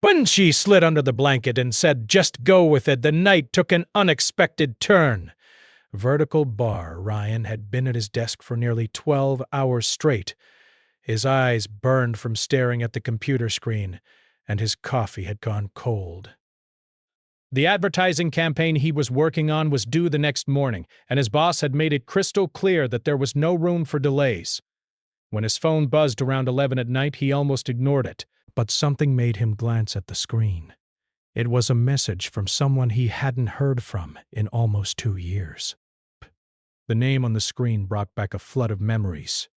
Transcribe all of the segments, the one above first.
When she slid under the blanket and said, "Just go with it," the night took an unexpected turn. Vertical bar, Ryan had been at his desk for nearly 12 hours straight. His eyes burned from staring at the computer screen, and his coffee had gone cold. The advertising campaign he was working on was due the next morning, and his boss had made it crystal clear that there was no room for delays. When his phone buzzed around 11 at night, he almost ignored it, but something made him glance at the screen. It was a message from someone he hadn't heard from in almost 2 years. The name on the screen brought back a flood of memories.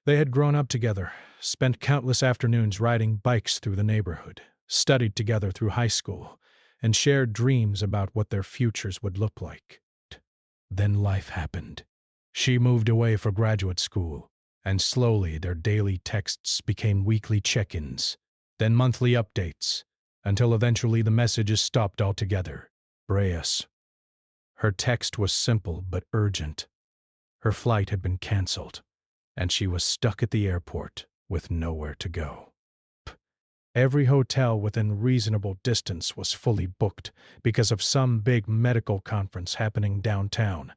They had grown up together, spent countless afternoons riding bikes through the neighborhood, studied together through high school, and shared dreams about what their futures would look like. Then life happened. She moved away for graduate school, and slowly their daily texts became weekly check-ins, then monthly updates, until eventually the messages stopped altogether. Breas. Her text was simple but urgent. Her flight had been canceled, and she was stuck at the airport with nowhere to go. Every hotel within reasonable distance was fully booked because of some big medical conference happening downtown.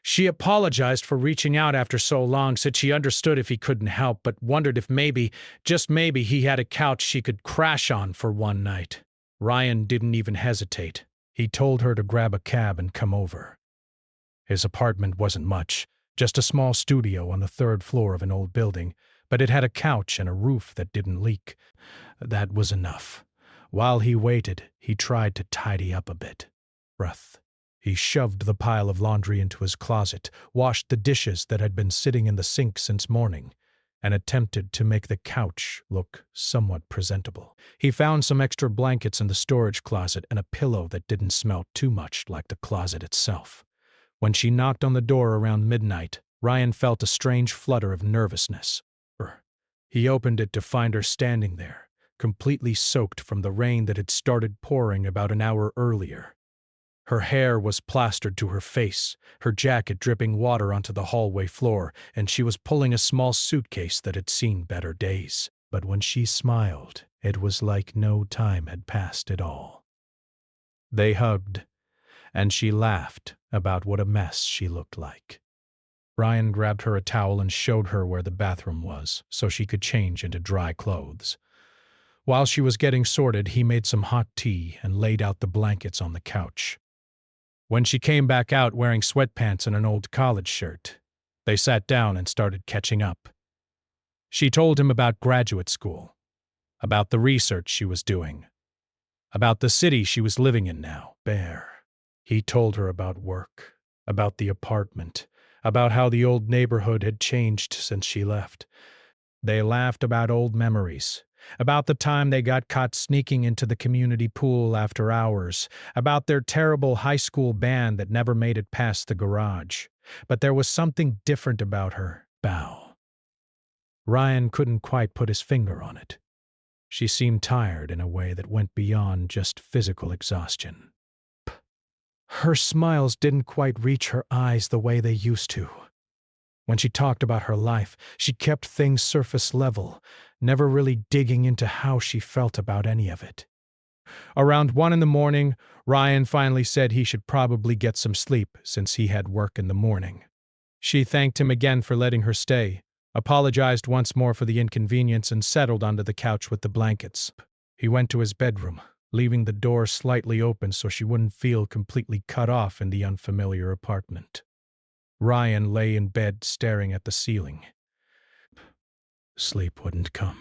She apologized for reaching out after so long, said she understood if he couldn't help, but wondered if maybe, just maybe, he had a couch she could crash on for one night. Ryan didn't even hesitate. He told her to grab a cab and come over. His apartment wasn't much, just a small studio on the 3rd floor of an old building, but it had a couch and a roof that didn't leak. That was enough. While he waited, he tried to tidy up a bit. Breath. He shoved the pile of laundry into his closet, washed the dishes that had been sitting in the sink since morning, and attempted to make the couch look somewhat presentable. He found some extra blankets in the storage closet and a pillow that didn't smell too much like the closet itself. When she knocked on the door around midnight, Ryan felt a strange flutter of nervousness. He opened it to find her standing there, completely soaked from the rain that had started pouring about an hour earlier. Her hair was plastered to her face, her jacket dripping water onto the hallway floor, and she was pulling a small suitcase that had seen better days. But when she smiled, it was like no time had passed at all. They hugged, and she laughed about what a mess she looked like. Ryan grabbed her a towel and showed her where the bathroom was, so she could change into dry clothes. While she was getting sorted, he made some hot tea and laid out the blankets on the couch. When she came back out wearing sweatpants and an old college shirt, they sat down and started catching up. She told him about graduate school, about the research she was doing, about the city she was living in now, Bear. He told her about work, about the apartment, about how the old neighborhood had changed since she left. They laughed about old memories, about the time they got caught sneaking into the community pool after hours, about their terrible high school band that never made it past the garage. But there was something different about her, Bow. Ryan couldn't quite put his finger on it. She seemed tired in a way that went beyond just physical exhaustion. Her smiles didn't quite reach her eyes the way they used to. When she talked about her life, she kept things surface level, never really digging into how she felt about any of it. Around 1 in the morning, Ryan finally said he should probably get some sleep since he had work in the morning. She thanked him again for letting her stay, apologized once more for the inconvenience, and settled onto the couch with the blankets. He went to his bedroom, leaving the door slightly open so she wouldn't feel completely cut off in the unfamiliar apartment. Ryan lay in bed staring at the ceiling. Sleep wouldn't come.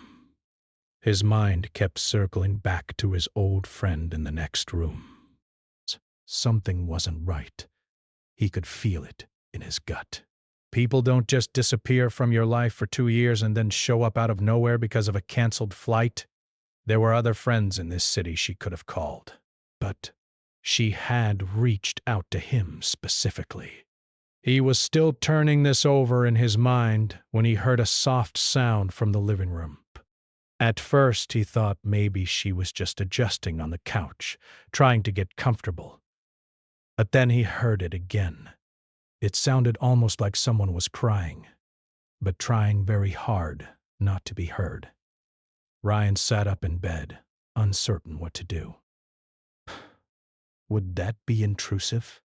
His mind kept circling back to his old friend in the next room. Something wasn't right. He could feel it in his gut. People don't just disappear from your life for 2 years and then show up out of nowhere because of a canceled flight. There were other friends in this city she could have called, but she had reached out to him specifically. He was still turning this over in his mind when he heard a soft sound from the living room. At first, he thought maybe she was just adjusting on the couch, trying to get comfortable. But then he heard it again. It sounded almost like someone was crying, but trying very hard not to be heard. Ryan sat up in bed, uncertain what to do. Would that be intrusive?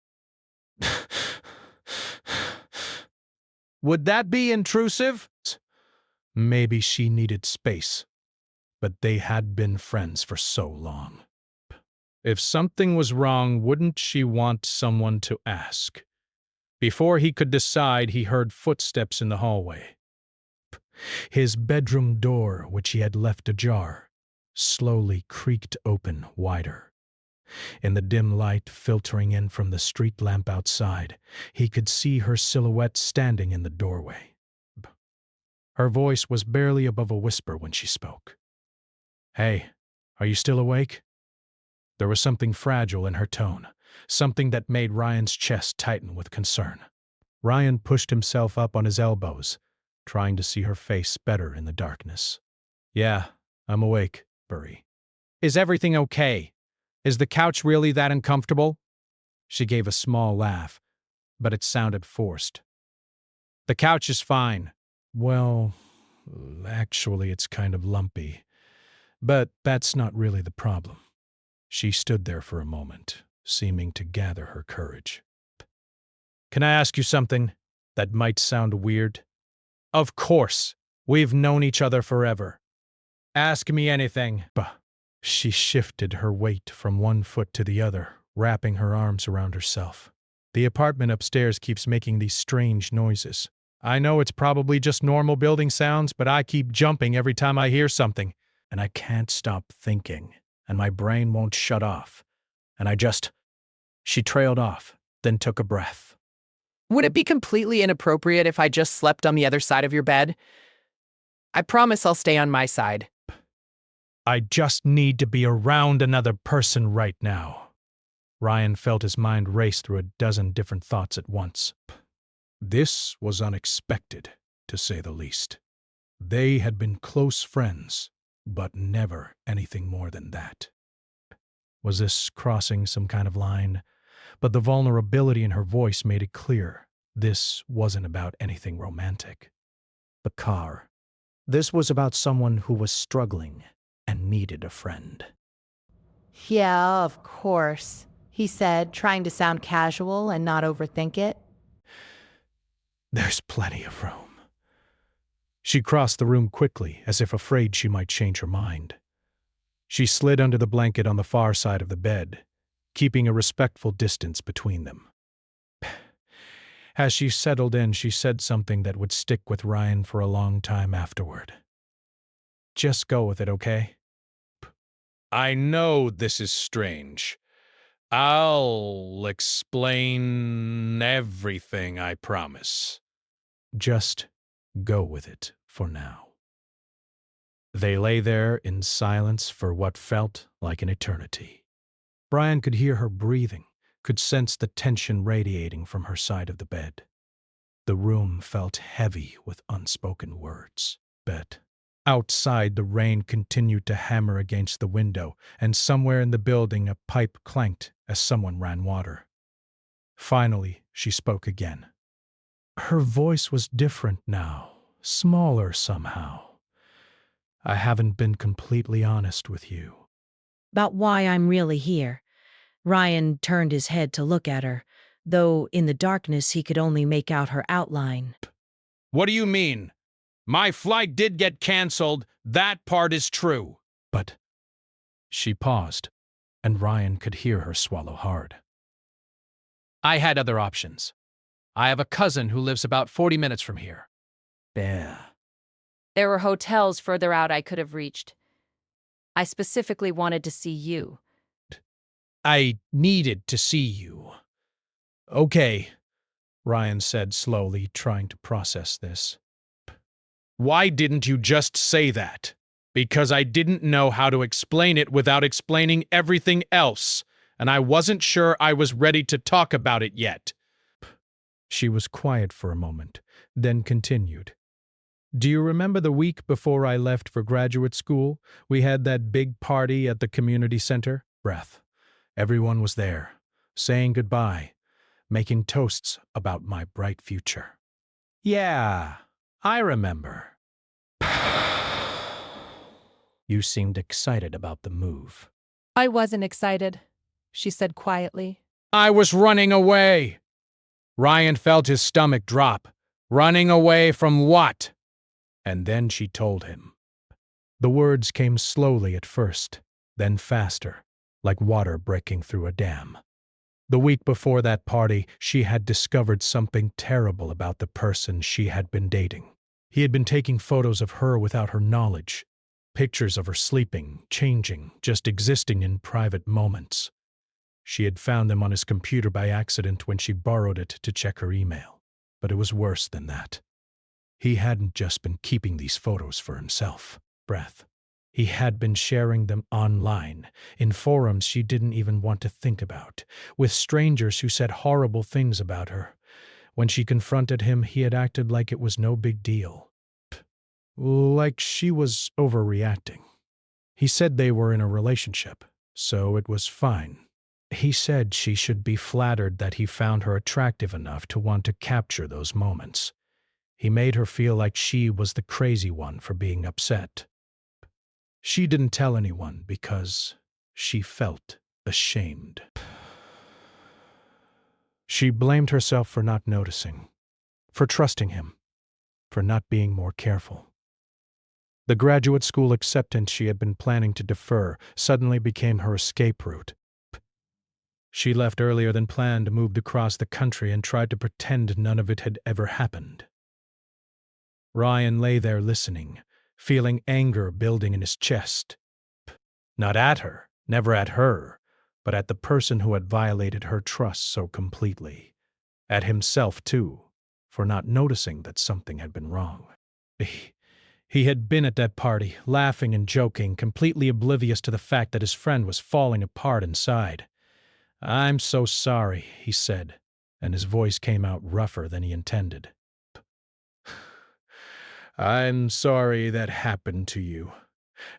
Would that be intrusive? Maybe she needed space, but they had been friends for so long. If something was wrong, wouldn't she want someone to ask? Before he could decide, he heard footsteps in the hallway. His bedroom door, which he had left ajar, slowly creaked open wider. In the dim light filtering in from the street lamp outside, he could see her silhouette standing in the doorway. Her voice was barely above a whisper when she spoke. "Hey, are you still awake?" There was something fragile in her tone, something that made Ryan's chest tighten with concern. Ryan pushed himself up on his elbows, trying to see her face better in the darkness. "Yeah, I'm awake, Burry." "Is everything okay? Is the couch really that uncomfortable?" She gave a small laugh, but it sounded forced. "The couch is fine." "Well, actually it's kind of lumpy. But that's not really the problem." She stood there for a moment, seeming to gather her courage. "Can I ask you something that might sound weird?" "Of course. We've known each other forever. Ask me anything." She shifted her weight from one foot to the other, wrapping her arms around herself. "The apartment upstairs keeps making these strange noises. I know it's probably just normal building sounds, but I keep jumping every time I hear something, and I can't stop thinking, and my brain won't shut off. And I just—" She trailed off, then took a breath. Would it be completely inappropriate if I just slept on the other side of your bed? I promise I'll stay on my side. "I just need to be around another person right now." Ryan felt his mind race through a dozen different thoughts at once. This was unexpected, to say the least. They had been close friends, but never anything more than that. Was this crossing some kind of line? But the vulnerability in her voice made it clear this wasn't about anything romantic. The car. This was about someone who was struggling and needed a friend. "Yeah, of course," he said, trying to sound casual and not overthink it. "There's plenty of room." She crossed the room quickly, as if afraid she might change her mind. She slid under the blanket on the far side of the bed, keeping a respectful distance between them. As she settled in, she said something that would stick with Ryan for a long time afterward. "Just go with it, okay?" "I know this is strange. I'll explain everything, I promise." "Just go with it for now." They lay there in silence for what felt like an eternity. Brian could hear her breathing, could sense the tension radiating from her side of the bed. The room felt heavy with unspoken words. But outside, the rain continued to hammer against the window, and somewhere in the building a pipe clanked as someone ran water. Finally, she spoke again. Her voice was different now, smaller somehow. "I haven't been completely honest with you." About why I'm really here. Ryan turned his head to look at her, though in the darkness he could only make out her outline. "What do you mean? My flight did get canceled. That part is true." But she paused, and Ryan could hear her swallow hard. "I had other options. I have a cousin who lives about 40 minutes from here." "Yeah." There were hotels further out I could have reached. I specifically wanted to see you. "I needed to see you." "Okay," Ryan said slowly, trying to process this. "Why didn't you just say that?" "Because I didn't know how to explain it without explaining everything else, and I wasn't sure I was ready to talk about it yet." She was quiet for a moment, then continued. "Do you remember the week before I left for graduate school? We had that big party at the community center?" Breath. Everyone was there, saying goodbye, making toasts about my bright future. "Yeah, I remember." You seemed excited about the move. I wasn't excited, she said quietly. I was running away. Ryan felt his stomach drop. Running away from what? And then she told him. The words came slowly at first, then faster, like water breaking through a dam. The week before that party, she had discovered something terrible about the person she had been dating. He had been taking photos of her without her knowledge, pictures of her sleeping, changing, just existing in private moments. She had found them on his computer by accident when she borrowed it to check her email. But it was worse than that. He hadn't just been keeping these photos for himself. He had been sharing them online, in forums she didn't even want to think about, with strangers who said horrible things about her. When she confronted him, he had acted like it was no big deal. Like she was overreacting. He said they were in a relationship, so it was fine. He said she should be flattered that he found her attractive enough to want to capture those moments. He made her feel like she was the crazy one for being upset. She didn't tell anyone because she felt ashamed. She blamed herself for not noticing, for trusting him, for not being more careful. The graduate school acceptance she had been planning to defer suddenly became her escape route. She left earlier than planned, moved across the country, and tried to pretend none of it had ever happened. Ryan lay there listening, feeling anger building in his chest. Not at her, never at her, but at the person who had violated her trust so completely. At himself, too, for not noticing that something had been wrong. He had been at that party, laughing and joking, completely oblivious to the fact that his friend was falling apart inside. "I'm so sorry," he said, and his voice came out rougher than he intended. "I'm sorry that happened to you.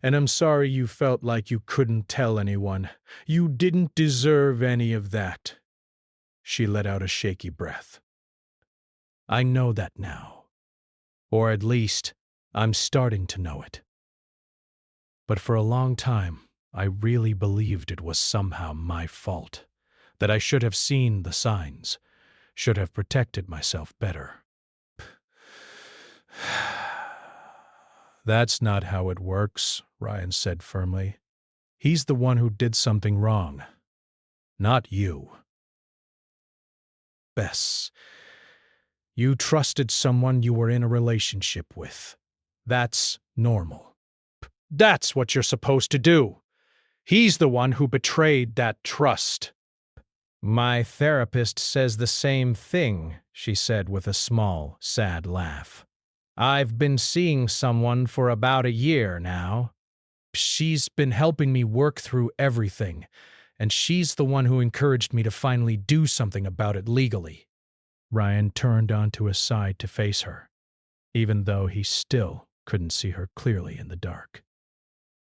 And I'm sorry you felt like you couldn't tell anyone. You didn't deserve any of that." She let out a shaky breath. "I know that now. Or at least, I'm starting to know it. But for a long time, I really believed it was somehow my fault. That I should have seen the signs, should have protected myself better." "That's not how it works," Ryan said firmly. "He's the one who did something wrong, not you. Bess, you trusted someone you were in a relationship with. That's normal. That's what you're supposed to do. He's the one who betrayed that trust." "My therapist says the same thing," she said with a small, sad laugh. "I've been seeing someone for about a year now. She's been helping me work through everything, and she's the one who encouraged me to finally do something about it legally." Ryan turned onto his side to face her, even though he still couldn't see her clearly in the dark.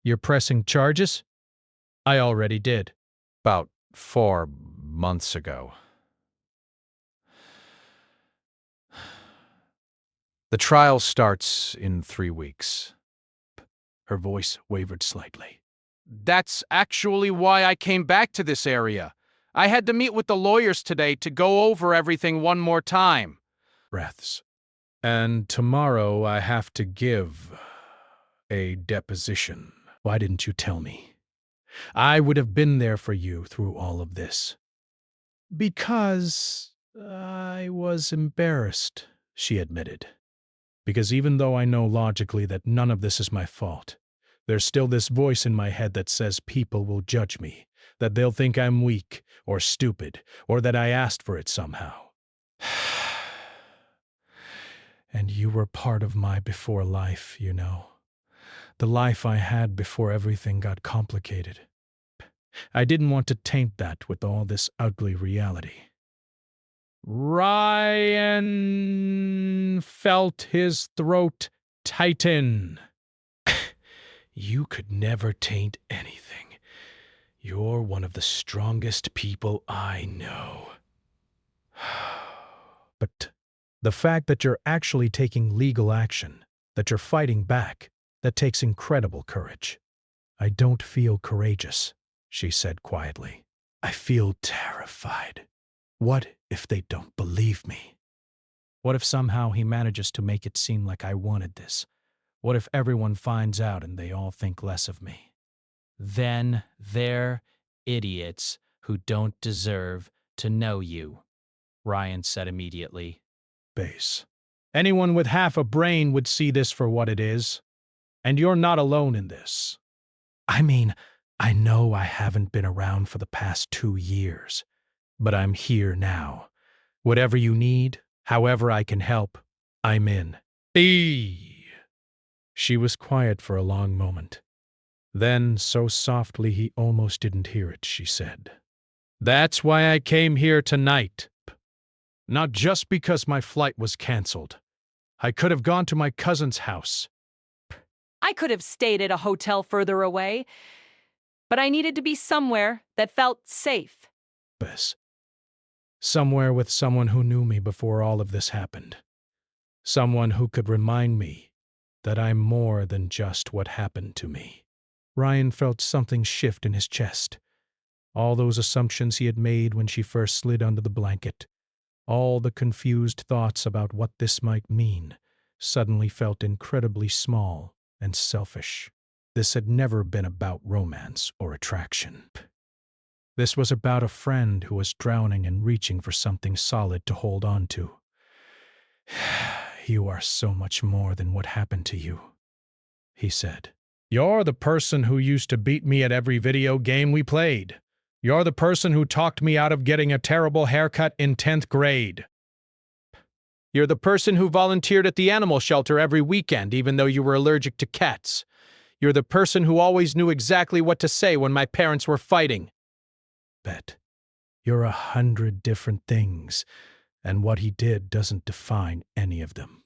"You're pressing charges?" "I already did. About 4 months ago. The trial starts in 3 weeks. Her voice wavered slightly. "That's actually why I came back to this area. I had to meet with the lawyers today to go over everything one more time." Breaths. "And tomorrow I have to give a deposition. Why didn't you tell me? I would have been there for you through all of this." "Because I was embarrassed," she admitted. "Because even though I know logically that none of this is my fault, there's still this voice in my head that says people will judge me, that they'll think I'm weak or stupid, or that I asked for it somehow. And you were part of my before life, you know. The life I had before everything got complicated. I didn't want to taint that with all this ugly reality." Ryan felt his throat tighten. "You could never taint anything. You're one of the strongest people I know." "But the fact that you're actually taking legal action, that you're fighting back, that takes incredible courage." I don't feel courageous, she said quietly. I feel terrified. What if they don't believe me? What if somehow he manages to make it seem like I wanted this? What if everyone finds out and they all think less of me? Then they're idiots who don't deserve to know you, Ryan said immediately. Base. Anyone with half a brain would see this for what it is. And you're not alone in this. I mean, I know I haven't been around for the past 2 years, but I'm here now. Whatever you need, however I can help, I'm in. She was quiet for a long moment. Then, so softly he almost didn't hear it, she said, That's why I came here tonight. Not just because my flight was canceled. I could have gone to my cousin's house. I could have stayed at a hotel further away, but I needed to be somewhere that felt safe. Bess. Somewhere with someone who knew me before all of this happened. Someone who could remind me that I'm more than just what happened to me. Ryan felt something shift in his chest. All those assumptions he had made when she first slid under the blanket, all the confused thoughts about what this might mean, suddenly felt incredibly small and selfish. This had never been about romance or attraction. This was about a friend who was drowning and reaching for something solid to hold on to. You are so much more than what happened to you, he said. You're the person who used to beat me at every video game we played. You're the person who talked me out of getting a terrible haircut in 10th grade. You're the person who volunteered at the animal shelter every weekend even though you were allergic to cats. You're the person who always knew exactly what to say when my parents were fighting. Bet. You're 100 different things, and what he did doesn't define any of them.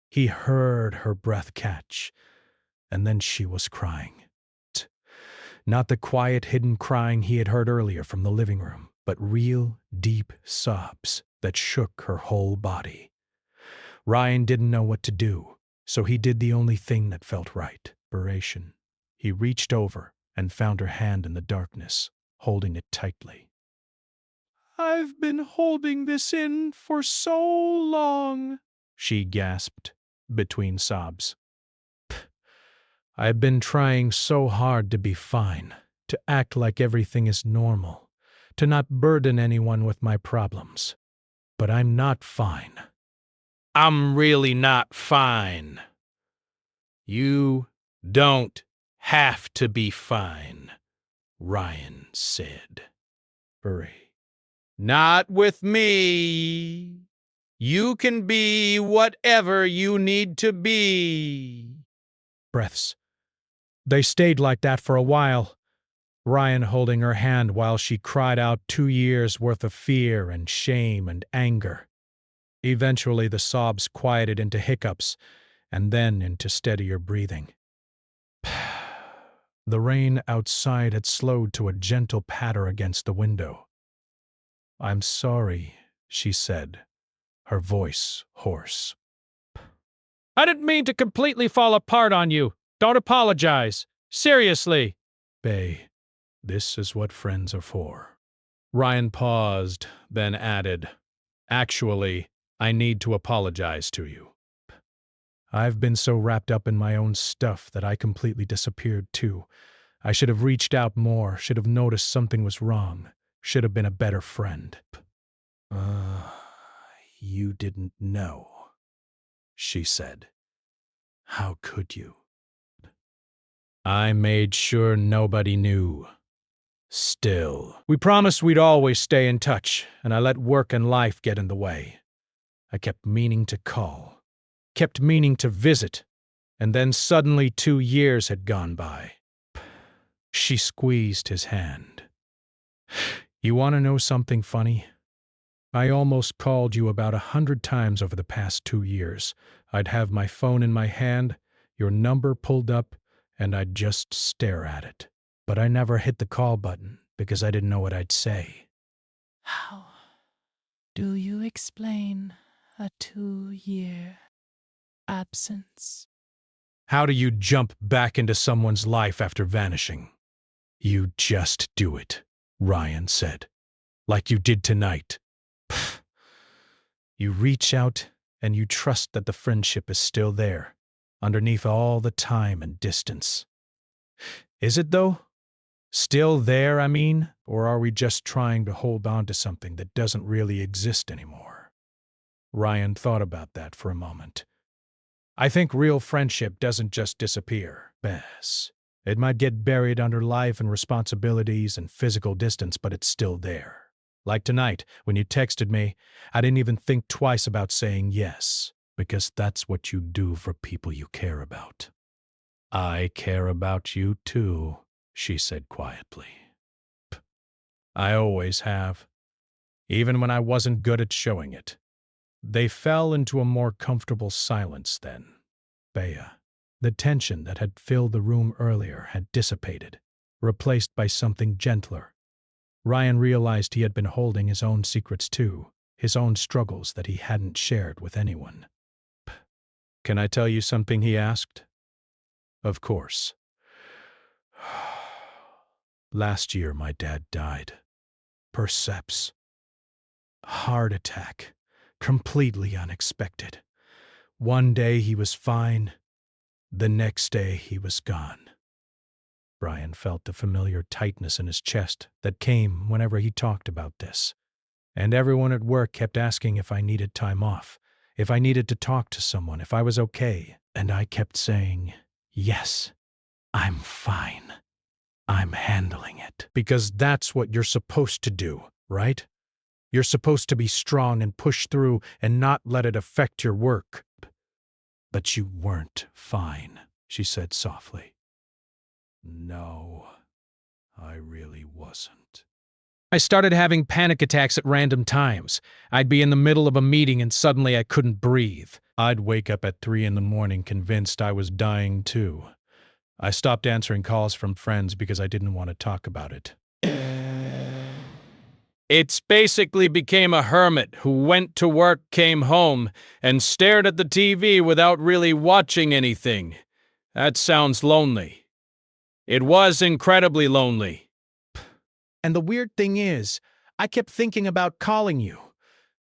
He heard her breath catch, and then she was crying. Not the quiet, hidden crying he had heard earlier from the living room, but real, deep sobs that shook her whole body. Ryan didn't know what to do, so he did the only thing that felt right. Desperation. He reached over and found her hand in the darkness, holding it tightly. I've been holding this in for so long, she gasped, between sobs. I've been trying so hard to be fine, to act like everything is normal, to not burden anyone with my problems. But I'm not fine. I'm really not fine. You don't have to be fine, Ryan said. Hurry. Not with me. You can be whatever you need to be. Breaths. They stayed like that for a while, Ryan holding her hand while she cried out 2 years' worth of fear and shame and anger. Eventually the sobs quieted into hiccups and then into steadier breathing. The rain outside had slowed to a gentle patter against the window. I'm sorry, she said, her voice hoarse. I didn't mean to completely fall apart on you. Don't apologize. Seriously. Bay, this is what friends are for. Ryan paused, then added, Actually, I need to apologize to you. I've been so wrapped up in my own stuff that I completely disappeared too. I should have reached out more, should have noticed something was wrong, should have been a better friend. You didn't know, she said. How could you? I made sure nobody knew. Still, we promised we'd always stay in touch, and I let work and life get in the way. I kept meaning to call, kept meaning to visit, and then suddenly 2 years had gone by. She squeezed his hand. You want to know something funny? I almost called you about 100 times over the past 2 years. I'd have my phone in my hand, your number pulled up, and I'd just stare at it. But I never hit the call button because I didn't know what I'd say. How do you explain a 2-year absence? How do you jump back into someone's life after vanishing? You just do it, Ryan said. Like you did tonight. Pfft. You reach out and you trust that the friendship is still there, underneath all the time and distance. Is it, though? Still there, I mean? Or are we just trying to hold on to something that doesn't really exist anymore? Ryan thought about that for a moment. I think real friendship doesn't just disappear, Bess. It might get buried under life and responsibilities and physical distance, but it's still there. Like tonight, when you texted me, I didn't even think twice about saying yes, because that's what you do for people you care about. I care about you too, she said quietly. I always have, even when I wasn't good at showing it. They fell into a more comfortable silence then. Bea. The tension that had filled the room earlier had dissipated, replaced by something gentler. Ryan realized he had been holding his own secrets too, his own struggles that he hadn't shared with anyone. Can I tell you something, he asked? Of course. Last year my dad died. Perceps. Heart attack. Completely unexpected. One day he was fine. The next day he was gone. Brian felt the familiar tightness in his chest that came whenever he talked about this. And everyone at work kept asking if I needed time off, if I needed to talk to someone, if I was okay. And I kept saying, yes, I'm fine. I'm handling it. Because that's what you're supposed to do, right? You're supposed to be strong and push through and not let it affect your work. But you weren't fine, she said softly. No, I really wasn't. I started having panic attacks at random times. I'd be in the middle of a meeting and suddenly I couldn't breathe. I'd wake up at 3 a.m. convinced I was dying too. I stopped answering calls from friends because I didn't want to talk about it. It's basically became a hermit who went to work, came home, and stared at the TV without really watching anything. That sounds lonely. It was incredibly lonely. And the weird thing is, I kept thinking about calling you,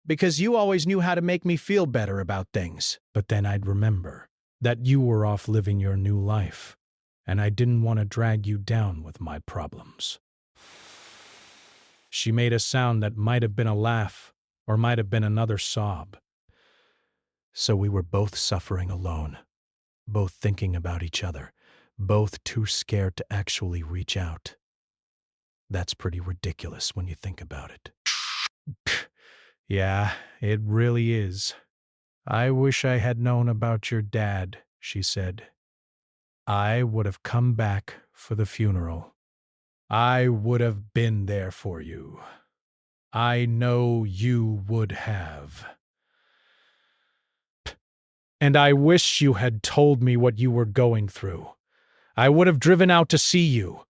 because you always knew how to make me feel better about things. But then I'd remember that you were off living your new life, and I didn't want to drag you down with my problems. She made a sound that might have been a laugh, or might have been another sob. So we were both suffering alone, both thinking about each other, both too scared to actually reach out. That's pretty ridiculous when you think about it. Yeah, it really is. I wish I had known about your dad, she said. I would have come back for the funeral. I would have been there for you. I know you would have. And I wish you had told me what you were going through. I would have driven out to see you,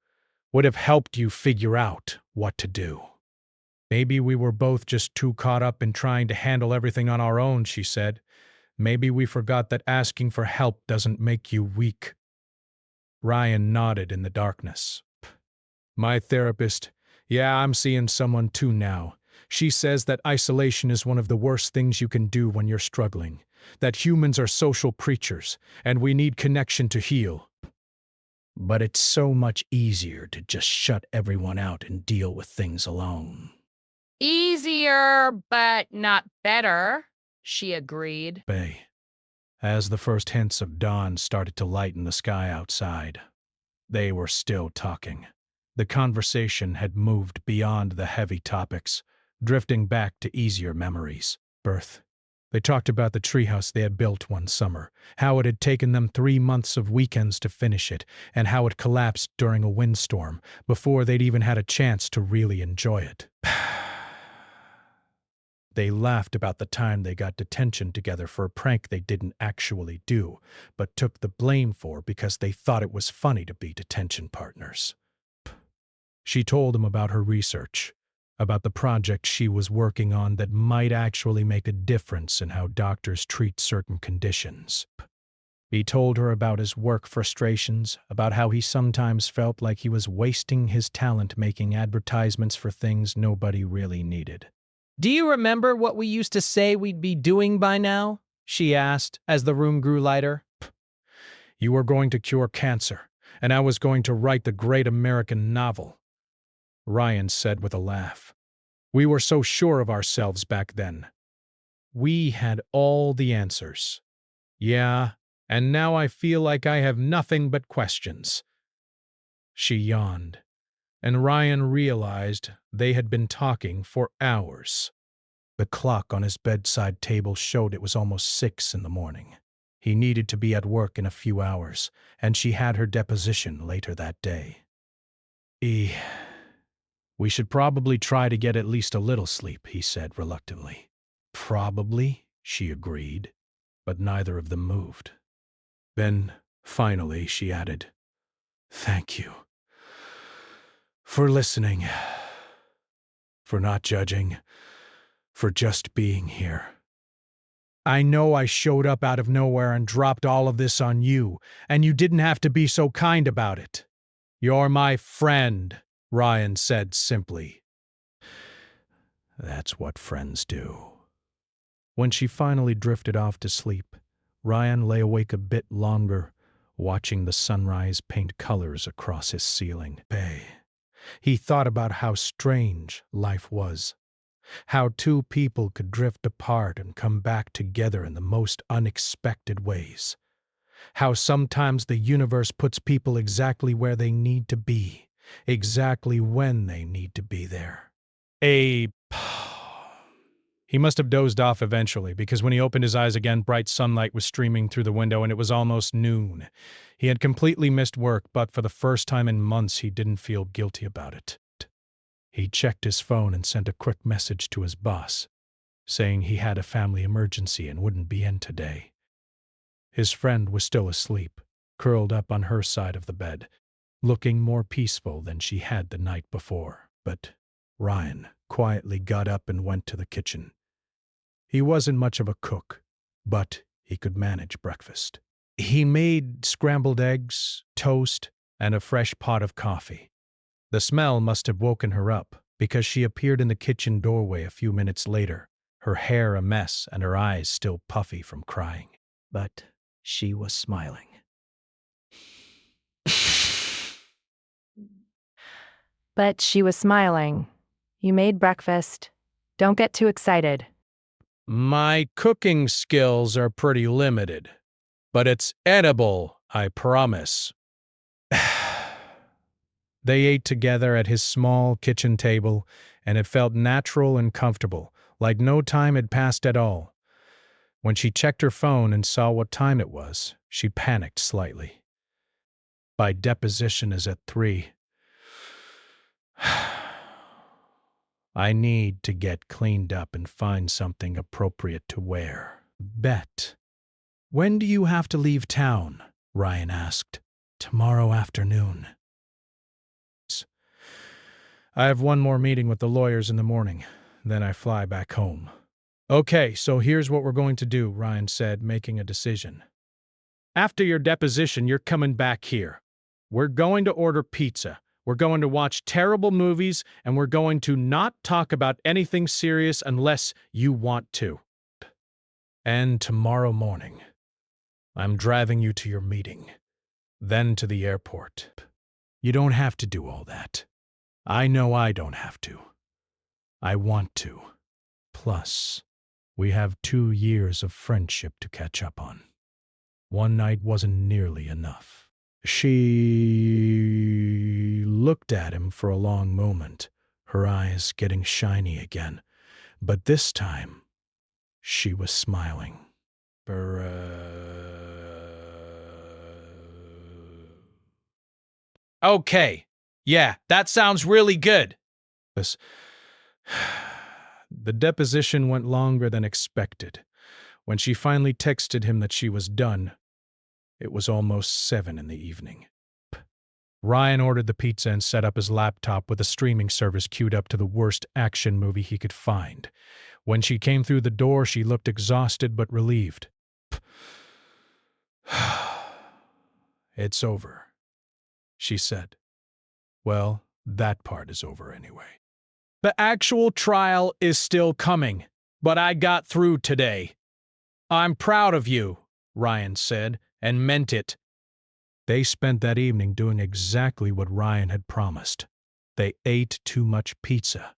would have helped you figure out what to do. Maybe we were both just too caught up in trying to handle everything on our own, she said. Maybe we forgot that asking for help doesn't make you weak. Ryan nodded in the darkness. My therapist, yeah, I'm seeing someone too now. She says that isolation is one of the worst things you can do when you're struggling, that humans are social creatures, and we need connection to heal. But it's so much easier to just shut everyone out and deal with things alone. Easier, but not better, she agreed. Bay, as the first hints of dawn started to lighten the sky outside, they were still talking. The conversation had moved beyond the heavy topics, drifting back to easier memories. Birth. They talked about the treehouse they had built one summer, how it had taken them 3 months of weekends to finish it, and how it collapsed during a windstorm before they'd even had a chance to really enjoy it. They laughed about the time they got detention together for a prank they didn't actually do, but took the blame for because they thought it was funny to be detention partners. She told him about her research, about the project she was working on that might actually make a difference in how doctors treat certain conditions. He told her about his work frustrations, about how he sometimes felt like he was wasting his talent making advertisements for things nobody really needed. Do you remember what we used to say we'd be doing by now? She asked as the room grew lighter. You were going to cure cancer, and I was going to write the great American novel, Ryan said with a laugh. We were so sure of ourselves back then. We had all the answers. Yeah, and now I feel like I have nothing but questions. She yawned, and Ryan realized they had been talking for hours. The clock on his bedside table showed it was almost 6 in the morning. He needed to be at work in a few hours, and she had her deposition later that day. We should probably try to get at least a little sleep, he said reluctantly. Probably, she agreed, but neither of them moved. Then, finally, she added, Thank you. For listening. For not judging. For just being here. I know I showed up out of nowhere and dropped all of this on you, and you didn't have to be so kind about it. You're my friend, Ryan said simply. That's what friends do. When she finally drifted off to sleep, Ryan lay awake a bit longer, watching the sunrise paint colors across his ceiling. He thought about how strange life was, how two people could drift apart and come back together in the most unexpected ways, how sometimes the universe puts people exactly where they need to be, exactly when they need to be there. He must have dozed off eventually, because when he opened his eyes again, bright sunlight was streaming through the window and it was almost noon. He had completely missed work, but for the first time in months he didn't feel guilty about it. He checked his phone and sent a quick message to his boss, saying he had a family emergency and wouldn't be in today. His friend was still asleep, curled up on her side of the bed, looking more peaceful than she had the night before. But Ryan quietly got up and went to the kitchen. He wasn't much of a cook, but he could manage breakfast. He made scrambled eggs, toast, and a fresh pot of coffee. The smell must have woken her up, because she appeared in the kitchen doorway a few minutes later, her hair a mess and her eyes still puffy from crying. But she was smiling. But she was smiling. You made breakfast. Don't get too excited. My cooking skills are pretty limited, but it's edible, I promise. They ate together at his small kitchen table, and it felt natural and comfortable, like no time had passed at all. When she checked her phone and saw what time it was, she panicked slightly. My deposition is at 3. I need to get cleaned up and find something appropriate to wear. Bet. When do you have to leave town? Ryan asked. Tomorrow afternoon. I have one more meeting with the lawyers in the morning. Then I fly back home. Okay, so here's what we're going to do, Ryan said, making a decision. After your deposition, you're coming back here. We're going to order pizza. We're going to watch terrible movies, and we're going to not talk about anything serious unless you want to. And tomorrow morning, I'm driving you to your meeting, then to the airport. You don't have to do all that. I know I don't have to. I want to. Plus, we have 2 years of friendship to catch up on. One night wasn't nearly enough. She looked at him for a long moment, her eyes getting shiny again, but this time she was smiling. Okay, yeah, that sounds really good. The deposition went longer than expected. When she finally texted him that she was done, it was almost 7 in the evening. Ryan ordered the pizza and set up his laptop with a streaming service queued up to the worst action movie he could find. When she came through the door, she looked exhausted but relieved. It's over, she said. Well, that part is over anyway. The actual trial is still coming, but I got through today. I'm proud of you, Ryan said, and meant it. They spent that evening doing exactly what Ryan had promised. They ate too much pizza,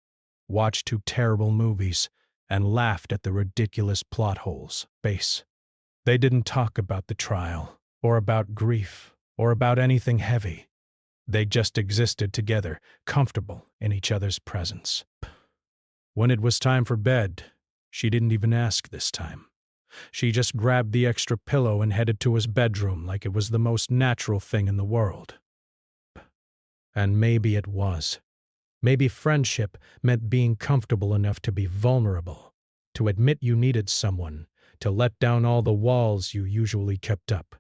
watched two terrible movies, and laughed at the ridiculous plot holes. They didn't talk about the trial, or about grief, or about anything heavy. They just existed together, comfortable in each other's presence. When it was time for bed, she didn't even ask this time. She just grabbed the extra pillow and headed to his bedroom like it was the most natural thing in the world. And maybe it was. Maybe friendship meant being comfortable enough to be vulnerable, to admit you needed someone, to let down all the walls you usually kept up.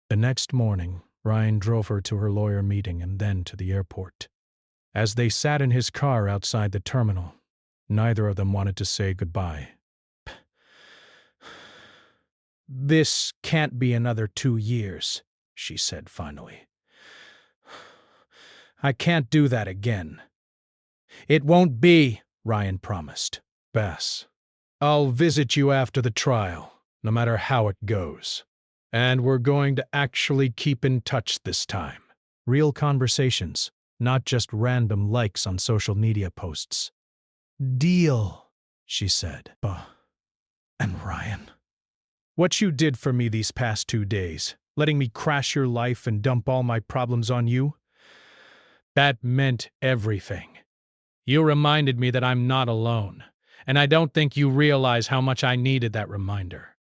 The next morning, Ryan drove her to her lawyer meeting and then to the airport. As they sat in his car outside the terminal, neither of them wanted to say goodbye. "This can't be another 2 years," she said finally. "I can't do that again." "It won't be," Ryan promised. "Bess, I'll visit you after the trial, no matter how it goes. And we're going to actually keep in touch this time. Real conversations, not just random likes on social media posts." "Deal," she said. And Ryan, what you did for me these past 2 days, letting me crash your life and dump all my problems on you, that meant everything. You reminded me that I'm not alone, and I don't think you realize how much I needed that reminder.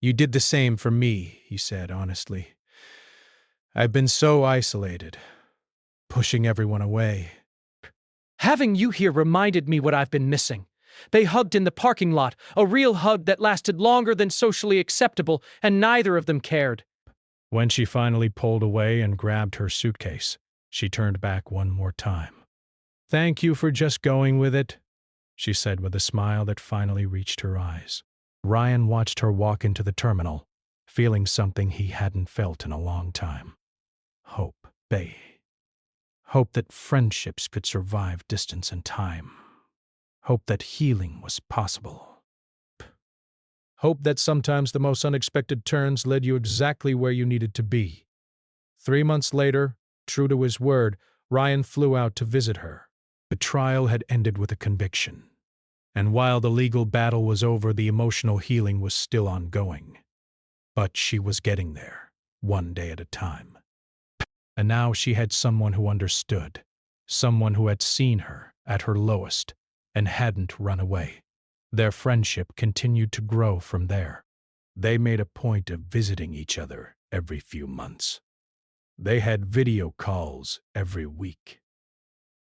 You did the same for me, he said honestly. I've been so isolated, pushing everyone away. Having you here reminded me what I've been missing. They hugged in the parking lot, a real hug that lasted longer than socially acceptable, and neither of them cared. When she finally pulled away and grabbed her suitcase, she turned back one more time. "Thank you for just going with it," she said with a smile that finally reached her eyes. Ryan watched her walk into the terminal, feeling something he hadn't felt in a long time. Hope. Hope that friendships could survive distance and time. Hope that healing was possible. Hope that sometimes the most unexpected turns led you exactly where you needed to be. 3 months later, true to his word, Ryan flew out to visit her. The trial had ended with a conviction. And while the legal battle was over, the emotional healing was still ongoing. But she was getting there, one day at a time. And now she had someone who understood, someone who had seen her at her lowest and hadn't run away. Their friendship continued to grow from there. They made a point of visiting each other every few months. They had video calls every week.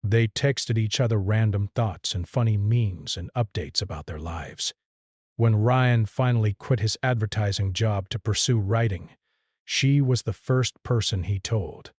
They texted each other random thoughts and funny memes and updates about their lives. When Ryan finally quit his advertising job to pursue writing, she was the first person he told.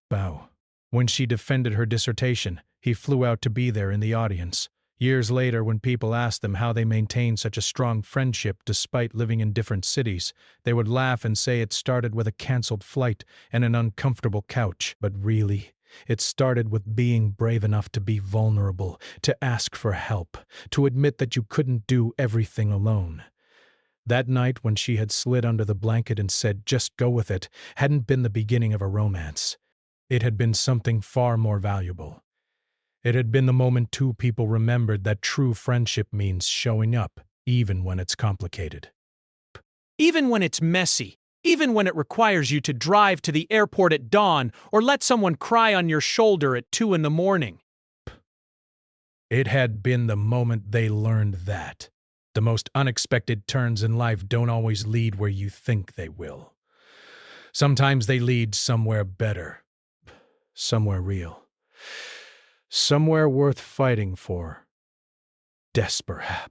When she defended her dissertation, he flew out to be there in the audience. Years later, when people asked them how they maintained such a strong friendship despite living in different cities, they would laugh and say it started with a canceled flight and an uncomfortable couch. But really, it started with being brave enough to be vulnerable, to ask for help, to admit that you couldn't do everything alone. That night when she had slid under the blanket and said, "Just go with it," hadn't been the beginning of a romance. It had been something far more valuable. It had been the moment two people remembered that true friendship means showing up, even when it's complicated. Even when it's messy. Even when it requires you to drive to the airport at dawn or let someone cry on your shoulder at 2 a.m. It had been the moment they learned that the most unexpected turns in life don't always lead where you think they will. Sometimes they lead somewhere better, somewhere real, somewhere worth fighting for. Desperate.